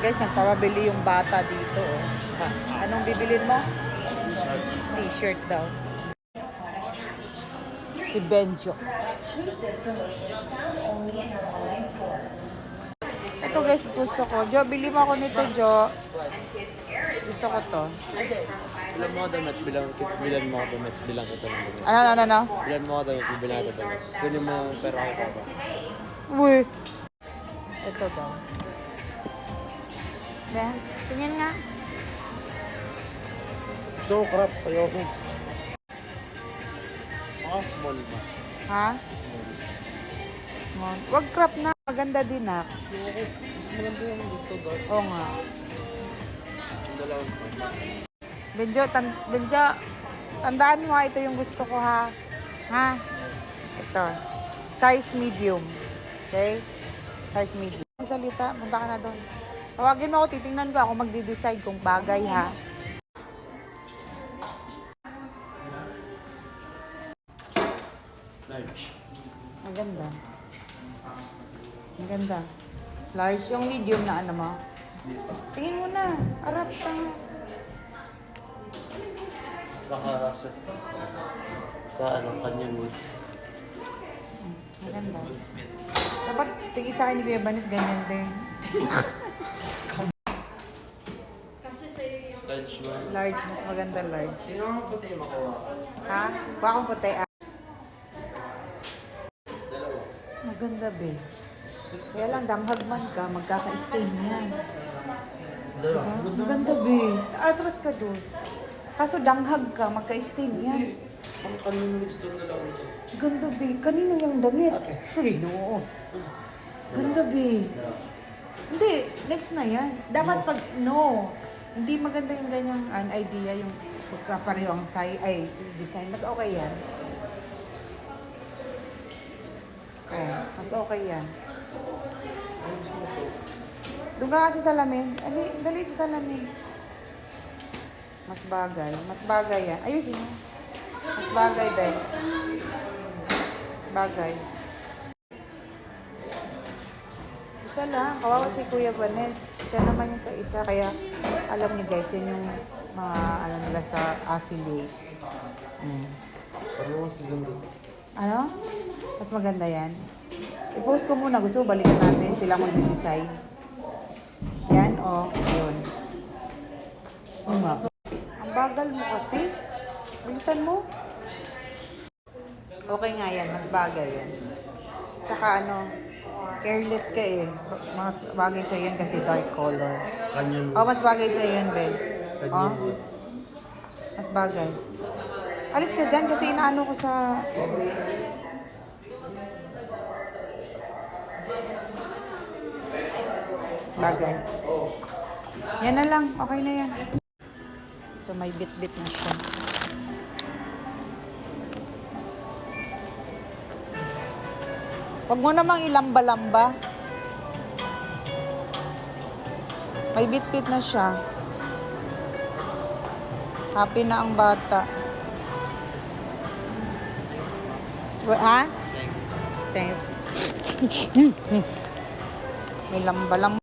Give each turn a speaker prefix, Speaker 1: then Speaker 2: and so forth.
Speaker 1: Guys, nagpapabili yung bata dito. Oh. Anong bibilin mo?
Speaker 2: T-shirt.
Speaker 1: T-shirt daw. Si Benjo. Ito guys, gusto ko. Jo, bili mo ako nito, Jo. Gusto ko to.
Speaker 2: Bilan mo ako damit, bilan mo ako damit, bilang kita ng damit.
Speaker 1: Ano?
Speaker 2: Bilan mo ako damit, bilang kita damit. Kunin mo yung pera kay Papa.
Speaker 1: Uy. Ito daw. Ben, tingin nga.
Speaker 2: So, crap. Ayoko. Mga small ba?
Speaker 1: Ha?
Speaker 2: Small.
Speaker 1: Small. Wag crop na. Maganda din ah.
Speaker 2: Ayoko. Mas maganda yung dito, dark.
Speaker 1: Oo nga.
Speaker 2: Ang dalawang pa.
Speaker 1: Benjo, tandaan mo ha, ito yung gusto ko ha. Ha?
Speaker 2: Yes.
Speaker 1: Ito. Size medium. Okay? Size medium. Ang salita, punta ka na doon. Tawagin mo ako, titingnan ko ako magde-decide kung bagay ha.
Speaker 2: Large.
Speaker 1: Maganda. Maganda. Large yung medium na ano mo. Tingin mo na. Arap ka nga.
Speaker 2: Baka sa ano, Canyon Woods.
Speaker 1: Maganda. Dapat tingin sa akin ni Kuya Banis ganyan din.
Speaker 2: Large ba?
Speaker 1: Large, mas maganda large.
Speaker 2: Sino ang puti yung makuha?
Speaker 1: Ha? Kuha akong puti ah.
Speaker 2: Dalawa.
Speaker 1: Maganda be. Kaya lang, danghag ka, magkaka-stain yan.
Speaker 2: Dalawa.
Speaker 1: Diba? Maganda be. Atras ka doon. Kaso danghag ka, magka-stain yan.
Speaker 2: Ang Canyon Woods doon na lang ito.
Speaker 1: Ganda be. Kanino yung damit?
Speaker 2: Okay.
Speaker 1: Sino? Ganda be. Hindi, next na yan. Dapat pag, no. Hindi maganda yung ganyang idea, yung pagkapareho ang design. Mas okay yan. Oh, mas okay yan. Doon ka kasi sa salamin. Dali sa salamin. Mas bagay yan. Ayusin mo. Mas bagay, Bex. Bagay. Isa lang. Kawawa si Kuya Vanes. Siya naman yung sa isa. Kaya, alam niyo guys, yun yung mga, nila sa affiliate.
Speaker 2: Parang mas ganda.
Speaker 1: Ano? Mas maganda yan. I-post ko muna. Gusto ko balikan natin. Sila mag-decide. Yan, yun. Ang bagal mo kasi. Bilisan mo. Okay nga yan. Mas bagay yan. Tsaka careless ka eh. Mas bagay sa yan kasi dark color.
Speaker 2: Canyon
Speaker 1: Oh, mas bagay sa yan, be.
Speaker 2: Canyon Woods.
Speaker 1: Mas bagay. Alis ka dyan kasi inaano ko sa... Bagay. Yan na lang. Okay na yan. So, may bit-bit na siya. Huwag mo namang ilamba-lamba. May bit-bit na siya. Happy na ang bata. Ha?
Speaker 2: Thanks.
Speaker 1: Thanks. May lamba-lamba.